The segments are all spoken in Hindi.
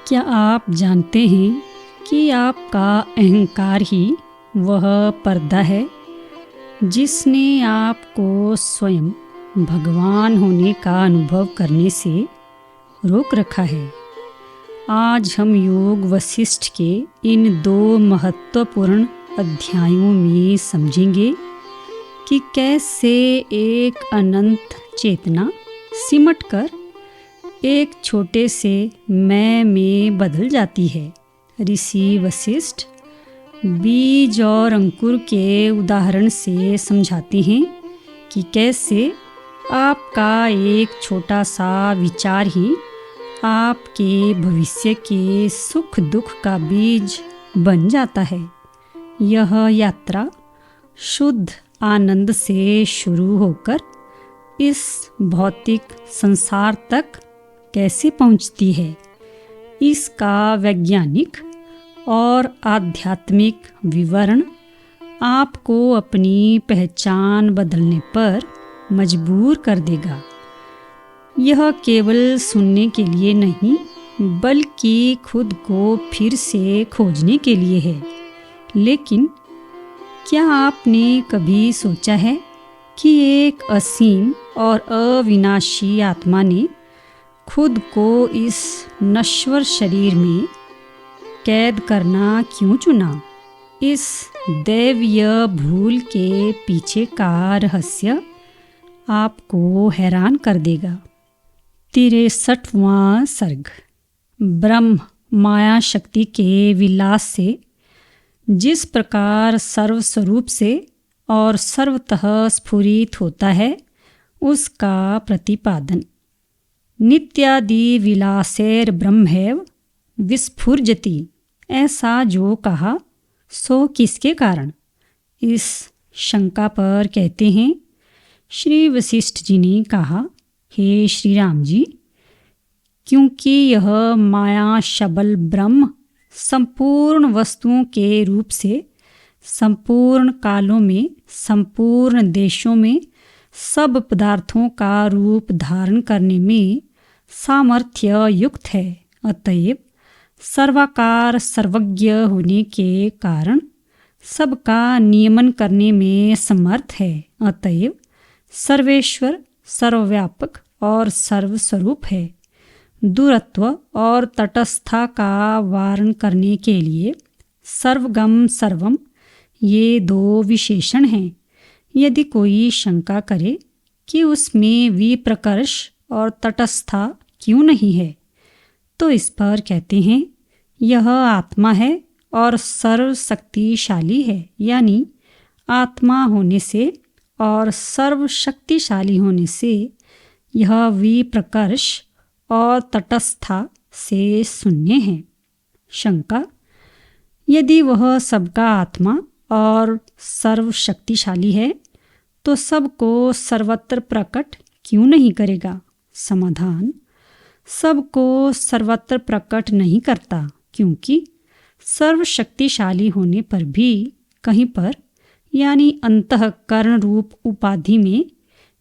क्या आप जानते हैं कि आपका अहंकार ही वह पर्दा है जिसने आपको स्वयं भगवान होने का अनुभव करने से रोक रखा है। आज हम योग वशिष्ठ के इन 2 महत्वपूर्ण अध्यायों में समझेंगे कि कैसे एक अनंत चेतना सिमटकर एक छोटे से मैं में बदल जाती है। ऋषि वशिष्ठ बीज और अंकुर के उदाहरण से समझाते हैं कि कैसे आपका एक छोटा सा विचार ही आपके भविष्य के सुख दुख का बीज बन जाता है। यह यात्रा शुद्ध आनंद से शुरू होकर इस भौतिक संसार तक कैसे पहुंचती है, इसका वैज्ञानिक और आध्यात्मिक विवरण आपको अपनी पहचान बदलने पर मजबूर कर देगा। यह केवल सुनने के लिए नहीं, बल्कि खुद को फिर से खोजने के लिए है। लेकिन क्या आपने कभी सोचा है कि एक असीम और अविनाशी आत्मा ने खुद को इस नश्वर शरीर में कैद करना क्यों चुना? इस दैवीय भूल के पीछे का रहस्य आपको हैरान कर देगा। 63वां सर्ग। ब्रह्म माया शक्ति के विलास से जिस प्रकार सर्वस्वरूप से और सर्वतः स्फुरित होता है, उसका प्रतिपादन। नित्यादि विलासेर ब्रह्मैव विस्फुर्जति, ऐसा जो कहा सो किसके कारण? इस शंका पर कहते हैं श्री वशिष्ठ जी ने कहा, हे श्री राम जी, क्योंकि यह माया शबल ब्रह्म संपूर्ण वस्तुओं के रूप से संपूर्ण कालों में, संपूर्ण देशों में, सब पदार्थों का रूप धारण करने में सामर्थ्य युक्त है। अतएव सर्वाकार सर्वज्ञ होने के कारण सबका नियमन करने में समर्थ है। अतएव सर्वेश्वर सर्वव्यापक और सर्वस्वरूप है। दूरत्व और तटस्थता का वारण करने के लिए सर्वगम सर्वम, ये 2 विशेषण हैं। यदि कोई शंका करे कि उसमें विप्रकर्ष और तटस्थता क्यों नहीं है, तो इस पर कहते हैं यह आत्मा है और सर्वशक्तिशाली है। यानी आत्मा होने से और सर्वशक्तिशाली होने से यह विप्रकर्ष और तटस्थता से शून्य है। शंका, यदि वह सबका आत्मा और सर्वशक्तिशाली है तो सबको सर्वत्र प्रकट क्यों नहीं करेगा? समाधान, सबको सर्वत्र प्रकट नहीं करता, क्योंकि सर्वशक्तिशाली होने पर भी कहीं पर, यानी अंतःकरण रूप उपाधि में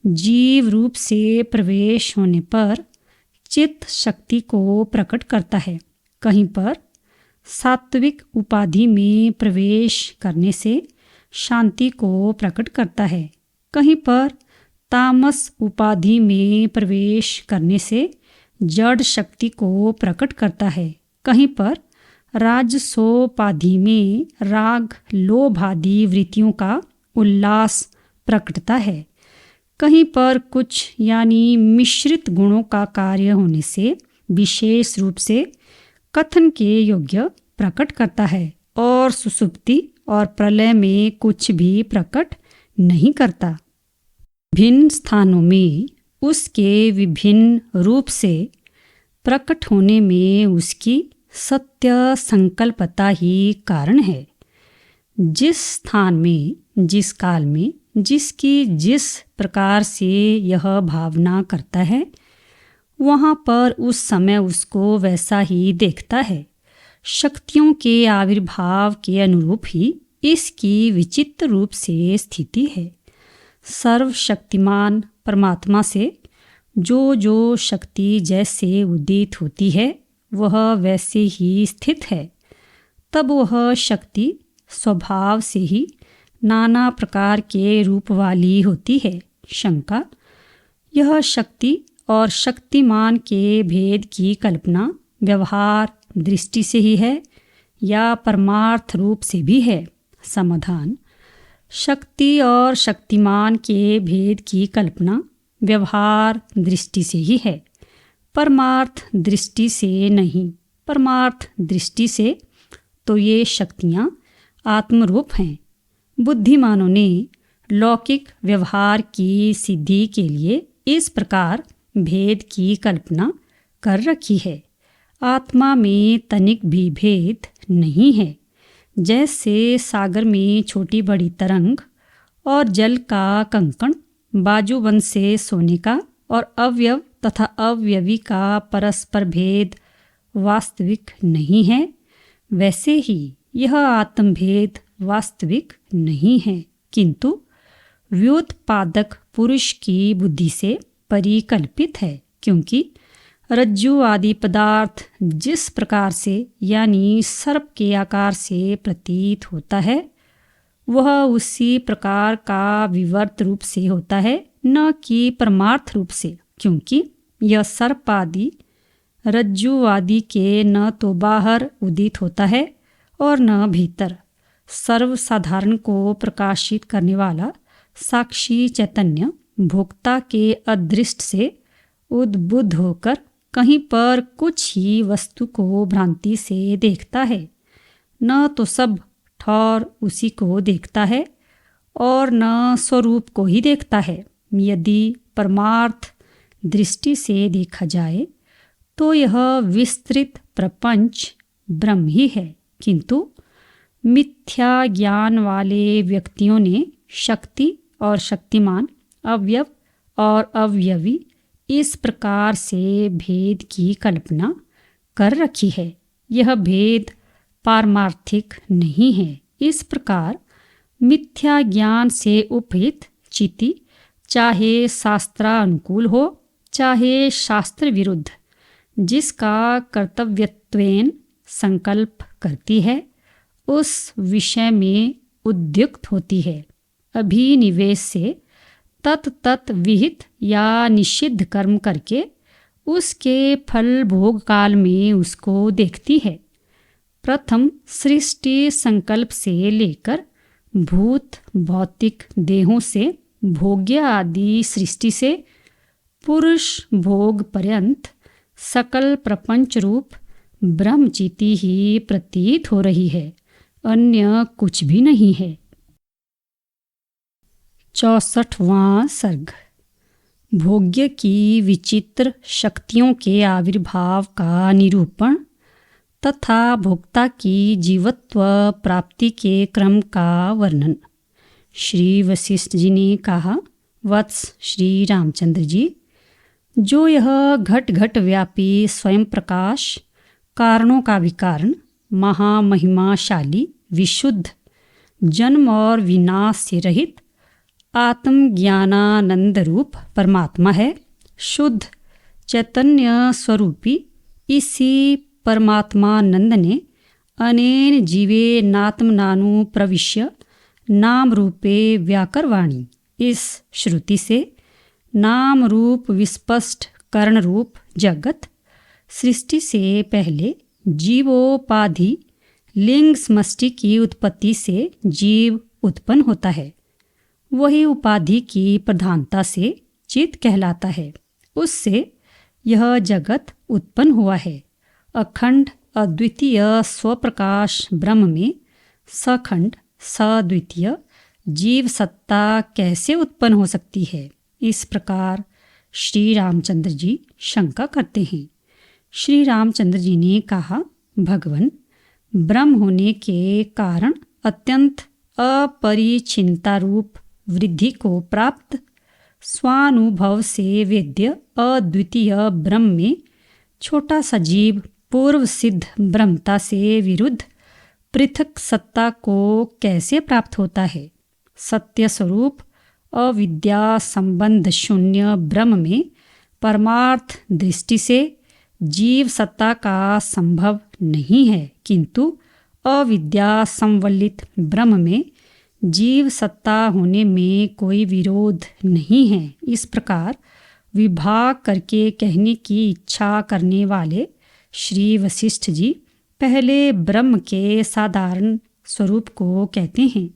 जीव रूप से प्रवेश होने पर चित्त शक्ति को प्रकट करता है। कहीं पर सात्विक उपाधि में प्रवेश करने से शांति को प्रकट करता है। कहीं पर तामस उपाधि में प्रवेश करने से जड़ शक्ति को प्रकट करता है। कहीं पर राजसोपाधि में राग लोभ आदि वृत्तियों का उल्लास प्रकटता है। कहीं पर कुछ यानी मिश्रित गुणों का कार्य होने से विशेष रूप से कथन के योग्य प्रकट करता है, और सुसुप्ति और प्रलय में कुछ भी प्रकट नहीं करता। भिन्न स्थानों में उसके विभिन्न रूप से प्रकट होने में उसकी सत्य संकल्पता ही कारण है। जिस स्थान में, जिस काल में, जिसकी जिस प्रकार से यह भावना करता है, वहाँ पर उस समय उसको वैसा ही देखता है। शक्तियों के आविर्भाव के अनुरूप ही इसकी विचित्र रूप से स्थिति है। सर्वशक्तिमान परमात्मा से जो जो शक्ति जैसे उदित होती है, वह वैसे ही स्थित है, तब वह शक्ति स्वभाव से ही नाना प्रकार के रूप वाली होती है। शंका: यह शक्ति और शक्तिमान के भेद की कल्पना व्यवहार दृष्टि से ही है या परमार्थ रूप से भी है? समाधान: शक्ति और शक्तिमान के भेद की कल्पना व्यवहार दृष्टि से ही है, परमार्थ दृष्टि से नहीं। परमार्थ दृष्टि से तो ये शक्तियाँ आत्मरूप हैं। बुद्धिमानों ने लौकिक व्यवहार की सिद्धि के लिए इस प्रकार भेद की कल्पना कर रखी है। आत्मा में तनिक भी भेद नहीं है। जैसे सागर में छोटी बड़ी तरंग और जल का कंकण, बाजूबंद से सोने का और अवयव तथा अवयवी का परस्पर भेद वास्तविक नहीं है, वैसे ही यह आत्मभेद वास्तविक नहीं है, किंतु व्युत्पादक पुरुष की बुद्धि से परिकल्पित है। क्योंकि रज्जु आदि पदार्थ जिस प्रकार से यानी सर्प के आकार से प्रतीत होता है, वह उसी प्रकार का विवर्त रूप से होता है, न कि परमार्थ रूप से। क्योंकि यह सर्प आदि रज्जु आदि के न तो बाहर उदित होता है और न भीतर। सर्वसाधारण को प्रकाशित करने वाला साक्षी चैतन्य भोक्ता के अदृष्ट से उद्बुद्ध होकर कहीं पर कुछ ही वस्तु को भ्रांति से देखता है। न तो सब ठौर उसी को देखता है और न स्वरूप को ही देखता है। यदि परमार्थ दृष्टि से देखा जाए तो यह विस्तृत प्रपंच ब्रह्म ही है, किंतु मिथ्या ज्ञान वाले व्यक्तियों ने शक्ति और शक्तिमान, अवयव और अवयवी इस प्रकार से भेद की कल्पना कर रखी है। यह भेद पारमार्थिक नहीं है। इस प्रकार मिथ्या ज्ञान से उपहित चित्ती चाहे शास्त्रानुकूल हो चाहे शास्त्र विरुद्ध, जिसका कर्तव्यत्वेन संकल्प करती है, उस विषय में उद्युक्त होती है। अभिनिवेश से तत् विहित या निषिद्ध कर्म करके उसके फल भोग काल में उसको देखती है। प्रथम सृष्टि संकल्प से लेकर भूत भौतिक देहों से भोग्य आदि सृष्टि से पुरुष भोग पर्यंत सकल प्रपंच रूप ब्रह्मचिति ही प्रतीत हो रही है, अन्य कुछ भी नहीं है। 64वां सर्ग। भोग्य की विचित्र शक्तियों के आविर्भाव का निरूपण तथा भोक्ता की जीवत्व प्राप्ति के क्रम का वर्णन। श्री वशिष्ठ जी ने कहा, वत्स श्री रामचंद्र जी, जो यह घट घट व्यापी स्वयं प्रकाश, कारणों का भी कारण, महामहिमाशाली, विशुद्ध, जन्म और विनाश से रहित आत्मज्ञानानंद रूप परमात्मा है। शुद्ध चैतन्य स्वरूपी इसी परमात्मानंद ने अनेन जीवे नात्मनानु प्रविश्य नाम रूपे व्याकरवाणी, इस श्रुति से नाम रूप विस्पष्ट कर्ण रूप जगत सृष्टि से पहले जीवोपाधि लिंग समष्टि की उत्पत्ति से जीव उत्पन्न होता है। वही उपाधि की प्रधानता से चित्त कहलाता है। उससे यह जगत उत्पन्न हुआ है। अखंड अद्वितीय स्वप्रकाश ब्रह्म में सखंड सद्वितीय जीव सत्ता कैसे उत्पन्न हो सकती है? इस प्रकार श्री रामचंद्र जी शंका करते हैं। श्री रामचंद्र जी ने कहा, भगवान, ब्रह्म होने के कारण अत्यंत अपरिचिन्नता रूप वृद्धि को प्राप्त स्वानुभव से वेद्य अद्वितीय ब्रह्म में छोटा सा जीव पूर्व सिद्ध ब्रह्मता से विरुद्ध पृथक सत्ता को कैसे प्राप्त होता है? सत्य स्वरूप अविद्या संबंध शून्य ब्रह्म में परमार्थ दृष्टि से जीव सत्ता का संभव नहीं है, किंतु अविद्या संवलित ब्रह्म में जीव सत्ता होने में कोई विरोध नहीं है। इस प्रकार विभाग करके कहने की इच्छा करने वाले श्री वशिष्ठ जी पहले ब्रह्म के साधारण स्वरूप को कहते हैं।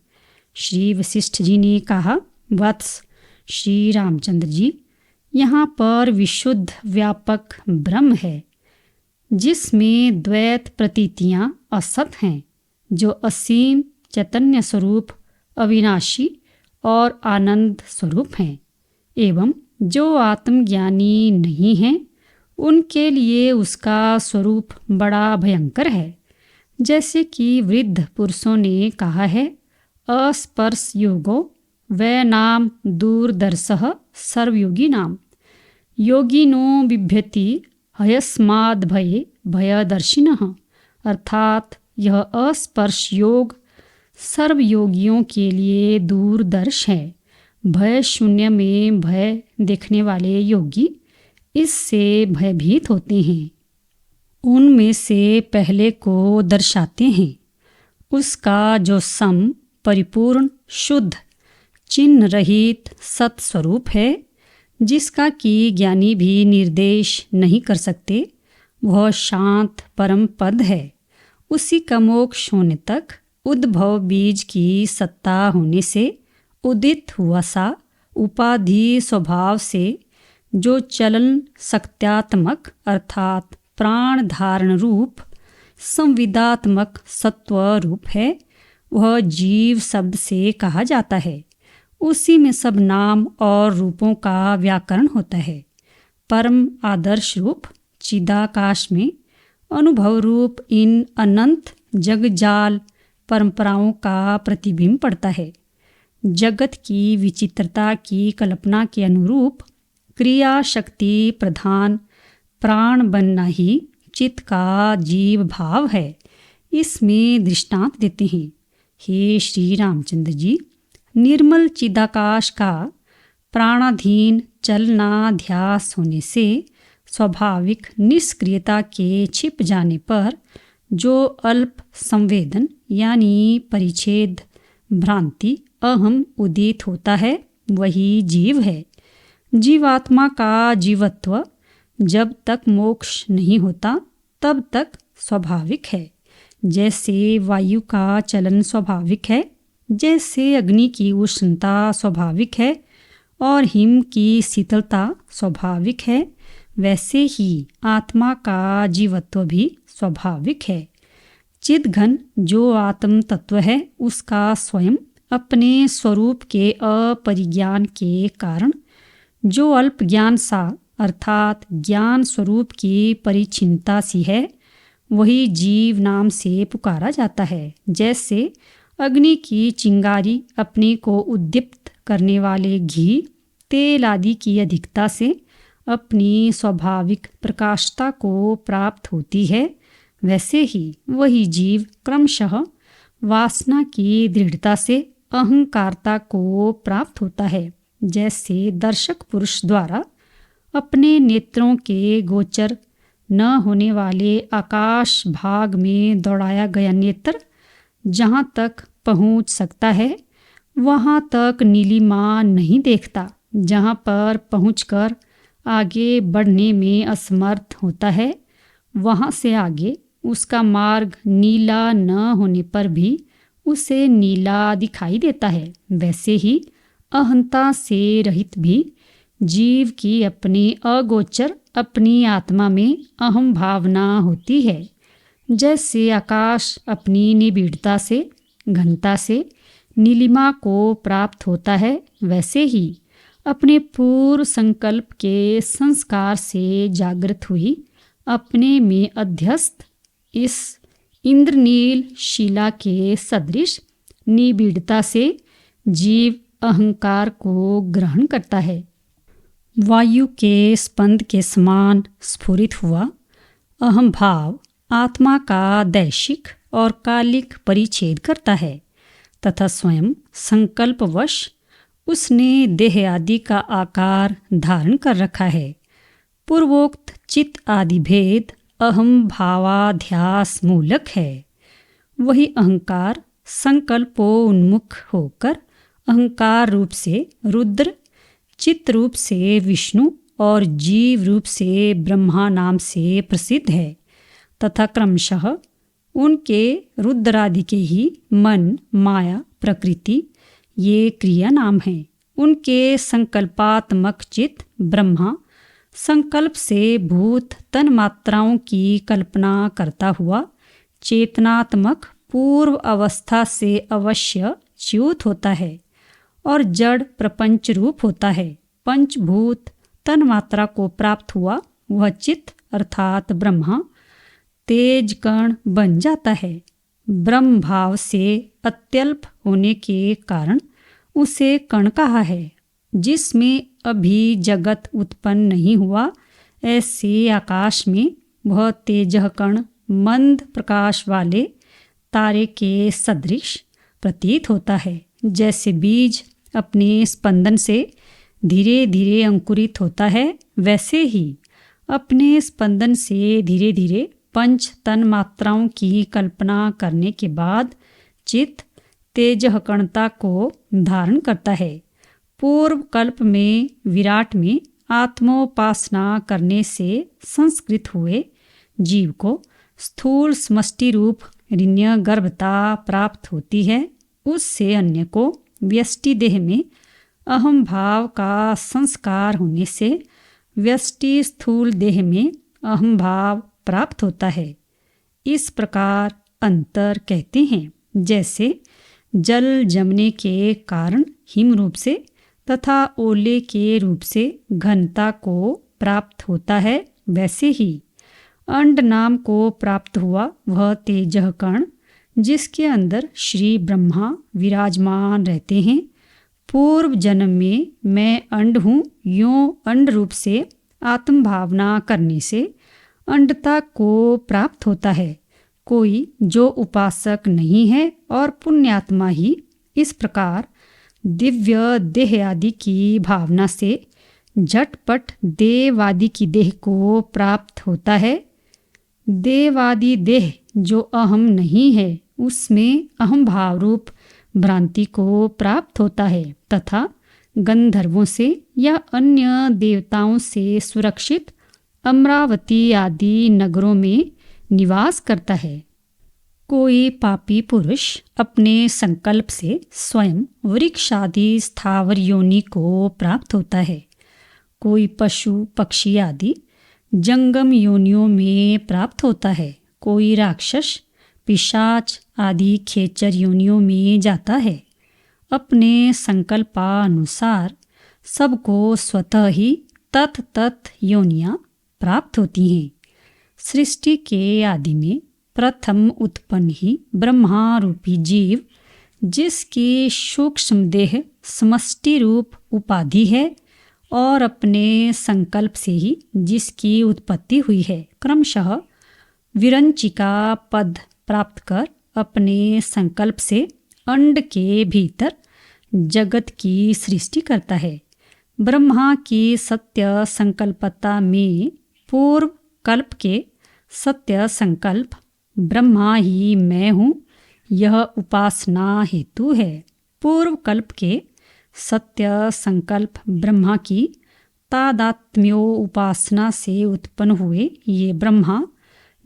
श्री वशिष्ठ जी ने कहा, वत्स श्री रामचंद्र जी, यहाँ पर विशुद्ध व्यापक ब्रह्म है, जिसमें द्वैत प्रतीतियाँ असत हैं, जो असीम चैतन्य स्वरूप, अविनाशी और आनंद स्वरूप हैं, एवं जो आत्मज्ञानी नहीं हैं उनके लिए उसका स्वरूप बड़ा भयंकर है। जैसे कि वृद्ध पुरुषों ने कहा है, अस्पर्श योगो वै नाम दूरदर्शः सर्वयोगी नाम, योगिनो बिभ्यति हयस्माद् भये भयदर्शिनः। अर्थात यह अस्पर्श योग सर्वयोगियों के लिए दूरदर्श है। भय शून्य में भय देखने वाले योगी इससे भयभीत होते हैं। उनमें से पहले को दर्शाते हैं, उसका जो सम, परिपूर्ण, शुद्ध, चिन्ह रहित सत स्वरूप है, जिसका कि ज्ञानी भी निर्देश नहीं कर सकते, वह शांत परम पद है। उसी का मोक्ष होने तक उद्भव बीज की सत्ता होने से उदित हुआ सा उपाधि स्वभाव से जो चलन शक्त्यात्मक अर्थात प्राण धारण रूप संविदात्मक सत्व रूप है, वह जीव शब्द से कहा जाता है। उसी में सब नाम और रूपों का व्याकरण होता है। परम आदर्श रूप चिदाकाश में अनुभव रूप इन अनंत जगजाल परंपराओं का प्रतिबिंब पड़ता है। जगत की विचित्रता की कल्पना के अनुरूप क्रिया शक्ति प्रधान प्राण बनना ही चित्त का जीव भाव है। इसमें दृष्टांत देते हैं, हे श्री रामचंद्र जी, निर्मल चिदाकाश का प्राणाधीन चलना ध्यास होने से स्वाभाविक निष्क्रियता के छिप जाने पर जो अल्प संवेदन यानी परिच्छेद भ्रांति अहम उदित होता है, वही जीव है। जीवात्मा का जीवत्व जब तक मोक्ष नहीं होता तब तक स्वाभाविक है। जैसे वायु का चलन स्वाभाविक है, जैसे अग्नि की उष्णता स्वाभाविक है और हिम की शीतलता स्वाभाविक है, वैसे ही आत्मा का जीवत्व भी स्वाभाविक है। चिद्घन जो आत्म तत्व है, उसका स्वयं अपने स्वरूप के अपरिज्ञान के कारण जो अल्प ज्ञान सा अर्थात ज्ञान स्वरूप की परिचिन्नता सी है, वही जीव नाम से पुकारा जाता है। जैसे अग्नि की चिंगारी अपने को उद्दीप्त करने वाले घी तेल आदि की अधिकता से अपनी स्वाभाविक प्रकाशता को प्राप्त होती है, वैसे ही वही जीव क्रमशः वासना की दृढ़ता से अहंकारता को प्राप्त होता है। जैसे दर्शक पुरुष द्वारा अपने नेत्रों के गोचर न होने वाले आकाश भाग में दौड़ाया गया नेत्र जहाँ तक पहुँच सकता है, वहाँ तक नीलिमा नहीं देखता। जहाँ पर पहुँचकर आगे बढ़ने में असमर्थ होता है, वहाँ से आगे उसका मार्ग नीला न होने पर भी उसे नीला दिखाई देता है। वैसे ही अहंता से रहित भी जीव की अपनी अगोचर अपनी आत्मा में अहम भावना होती है। जैसे आकाश अपनी निबिड़ता से घनता से नीलिमा को प्राप्त होता है, वैसे ही अपने पूर्व संकल्प के संस्कार से जागृत हुई अपने में अध्यस्त इस इंद्रनील शिला के सदृश निबिड़ता से जीव अहंकार को ग्रहण करता है। वायु के स्पंद के समान स्फुरित हुआ अहम भाव आत्मा का दैशिक और कालिक परिच्छेद करता है तथा स्वयं संकल्पवश उसने देह आदि का आकार धारण कर रखा है। पूर्वोक्त चित्त आदि भेद अहम भावाध्यास मूलक है। वही अहंकार संकल्पोन्मुख होकर अहंकार रूप से रुद्र, चित्त रूप से विष्णु और जीव रूप से ब्रह्मा नाम से प्रसिद्ध है तथा क्रमशः उनके रुद्रादि के ही मन, माया, प्रकृति ये क्रिया नाम हैं। उनके संकल्पात्मक चित्त ब्रह्मा संकल्प से भूत तन मात्राओं की कल्पना करता हुआ चेतनात्मक पूर्व अवस्था से अवश्य च्युत होता है और जड़ प्रपंच रूप होता है। पंचभूत तन मात्रा को प्राप्त हुआ वह चित्त अर्थात ब्रह्मा तेज कण बन जाता है। ब्रह्म भाव से अत्यल्प होने के कारण उसे कण कहा है। जिसमें अभी जगत उत्पन्न नहीं हुआ, ऐसे आकाश में वह तेजः कण मंद प्रकाश वाले तारे के सदृश प्रतीत होता है। जैसे बीज अपने स्पंदन से धीरे धीरे अंकुरित होता है, वैसे ही अपने स्पंदन से धीरे धीरे पंच तन मात्राओं की कल्पना करने के बाद चित्त तेजःकणता को धारण करता है। पूर्व कल्प में विराट में आत्मोपासना करने से संस्कृत हुए जीव को स्थूल समष्टि रूप ऋण्य गर्भता प्राप्त होती है। उससे अन्य को व्यष्टि देह में अहम भाव का संस्कार होने से व्यष्टि स्थूल देह में अहम भाव प्राप्त होता है। इस प्रकार अंतर कहते हैं। जैसे जल जमने के कारण हिम रूप से तथा ओले के रूप से घनता को प्राप्त होता है, वैसे ही अंड नाम को प्राप्त हुआ वह तेजः कण जिसके अंदर श्री ब्रह्मा विराजमान रहते हैं। पूर्व जन्म में मैं अंड हूँ यों अंड रूप से आत्म भावना करने से अंडता को प्राप्त होता है। कोई जो उपासक नहीं है और पुण्यात्मा ही इस प्रकार दिव्य देह आदि की भावना से झटपट देवादि की देह को प्राप्त होता है। देवादि देह जो अहम नहीं है उसमें अहम भाव रूप भ्रांति को प्राप्त होता है तथा गंधर्वों से या अन्य देवताओं से सुरक्षित अमरावती आदि नगरों में निवास करता है। कोई पापी पुरुष अपने संकल्प से स्वयं वृक्ष आदि स्थावर योनि को प्राप्त होता है। कोई पशु पक्षी आदि जंगम योनियों में प्राप्त होता है। कोई राक्षस पिशाच आदि खेचर योनियों में जाता है। अपने संकल्पानुसार सबको स्वतः ही तत् तत् योनियां प्राप्त होती हैं। सृष्टि के आदि में प्रथम उत्पन्न ही ब्रह्मा रूपी जीव जिसकी सूक्ष्म देह समष्टि रूप उपाधि है और अपने संकल्प से ही जिसकी उत्पत्ति हुई है, क्रमशः विरंचिका पद प्राप्त कर अपने संकल्प से अंड के भीतर जगत की सृष्टि करता है। ब्रह्मा की सत्य संकल्पता में पूर्व कल्प के सत्य संकल्प ब्रह्मा ही मैं हूँ यह उपासना हेतु है। पूर्व कल्प के सत्य संकल्प ब्रह्मा की तादात्म्यो उपासना से उत्पन्न हुए ये ब्रह्मा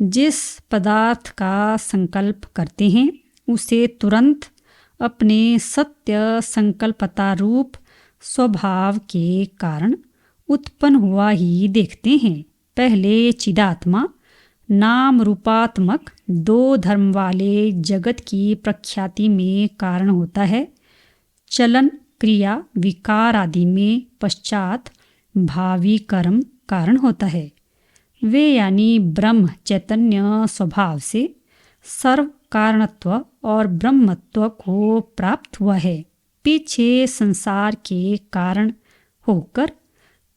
जिस पदार्थ का संकल्प करते हैं उसे तुरंत अपने सत्य संकल्पता रूप स्वभाव के कारण उत्पन्न हुआ ही देखते हैं। पहले चिदात्मा नाम रूपात्मक दो धर्म वाले जगत की प्रख्याति में कारण होता है। चलन क्रिया विकार आदि में पश्चात भावी कर्म कारण होता है। वे यानी ब्रह्म चैतन्य स्वभाव से सर्व कारणत्व और ब्रह्मत्व को प्राप्त हुआ है। पीछे संसार के कारण होकर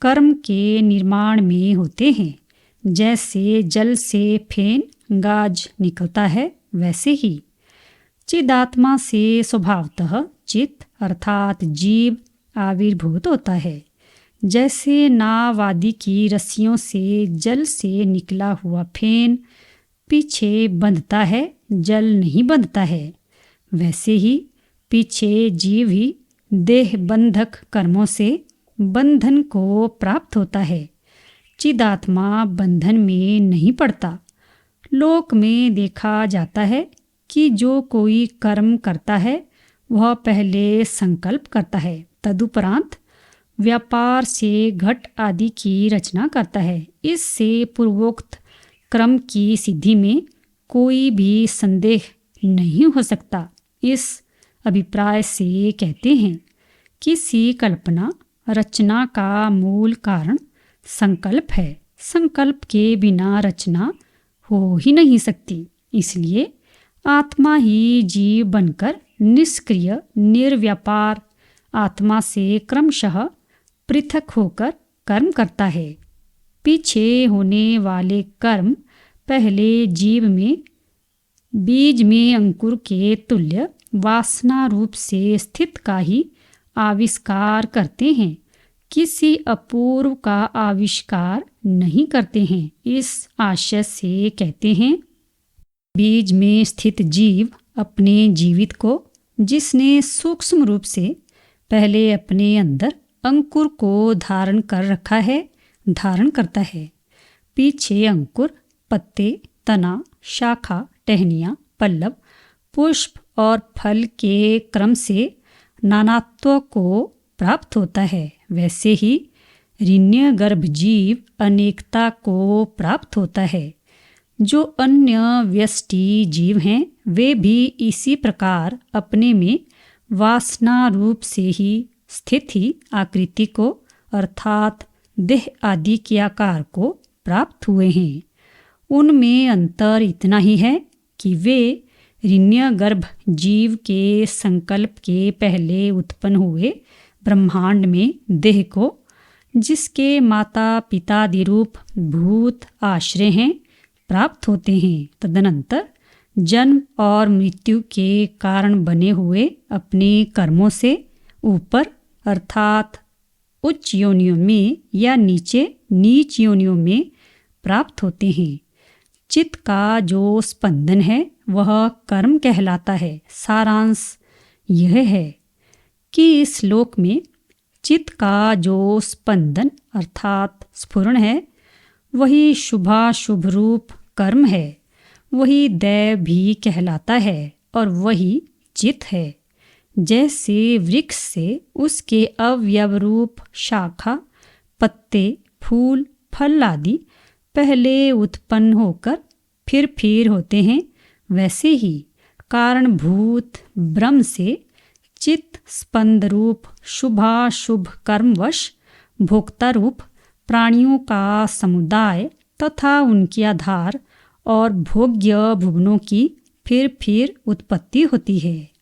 कर्म के निर्माण में होते हैं। जैसे जल से फेन गाज निकलता है, वैसे ही चिदात्मा से स्वभावतः चित्त अर्थात जीव आविर्भूत होता है। जैसे नाव आदि की रस्सियों से जल से निकला हुआ फेन पीछे बंधता है, जल नहीं बंधता है, वैसे ही पीछे जीव ही देह बंधक कर्मों से बंधन को प्राप्त होता है। चिदात्मा बंधन में नहीं पड़ता। लोक में देखा जाता है कि जो कोई कर्म करता है वह पहले संकल्प करता है, तदुपरांत व्यापार से घट आदि की रचना करता है। इससे पूर्वोक्त क्रम की सिद्धि में कोई भी संदेह नहीं हो सकता। इस अभिप्राय से कहते हैं, किसी कल्पना रचना का मूल कारण संकल्प है। संकल्प के बिना रचना हो ही नहीं सकती। इसलिए आत्मा ही जीव बनकर निष्क्रिय निर्व्यापार आत्मा से क्रमशः पृथक होकर कर्म करता है। पीछे होने वाले कर्म पहले जीव में बीज में अंकुर के तुल्य वासना रूप से स्थित का ही आविष्कार करते हैं, किसी अपूर्व का आविष्कार नहीं करते हैं। इस आशय से कहते हैं, बीज में स्थित जीव अपने जीवित को, जिसने सूक्ष्म रूप से पहले अपने अंदर अंकुर को धारण कर रखा है, धारण करता है। पीछे अंकुर, पत्ते, तना, शाखा, टहनियाँ, पल्लव, पुष्प और फल के क्रम से नानात्व को प्राप्त होता है। वैसे ही ऋण्य गर्भ जीव अनेकता को प्राप्त होता है। जो अन्य व्यष्टि जीव हैं वे भी इसी प्रकार अपने में वासना रूप से ही स्थित ही आकृति को अर्थात देह आदि के आकार को प्राप्त हुए हैं। उनमें अंतर इतना ही है कि वे ऋण्य गर्भ जीव के संकल्प के पहले उत्पन्न हुए ब्रह्मांड में देह को, जिसके माता पितादि रूप भूत आश्रय हैं, प्राप्त होते हैं। तदनंतर जन्म और मृत्यु के कारण बने हुए अपने कर्मों से ऊपर अर्थात उच्च योनियों में या नीचे नीच योनियों में प्राप्त होते हैं। चित्त का जो स्पंदन है वह कर्म कहलाता है। सारांश यह है कि इस लोक में चित्त का जो स्पंदन अर्थात स्फुरण है वही शुभाशुभ रूप कर्म है, वही दैव भी कहलाता है और वही चित्त है। जैसे वृक्ष से उसके अवयव रूप शाखा, पत्ते, फूल, फल आदि पहले उत्पन्न होकर फिर होते हैं, वैसे ही कारणभूत ब्रह्म से चित्त स्पंद रूप शुभाशुभ कर्मवश भोक्ता रूप प्राणियों का समुदाय तथा उनके आधार और भोग्य भुवनों की फिर उत्पत्ति होती है।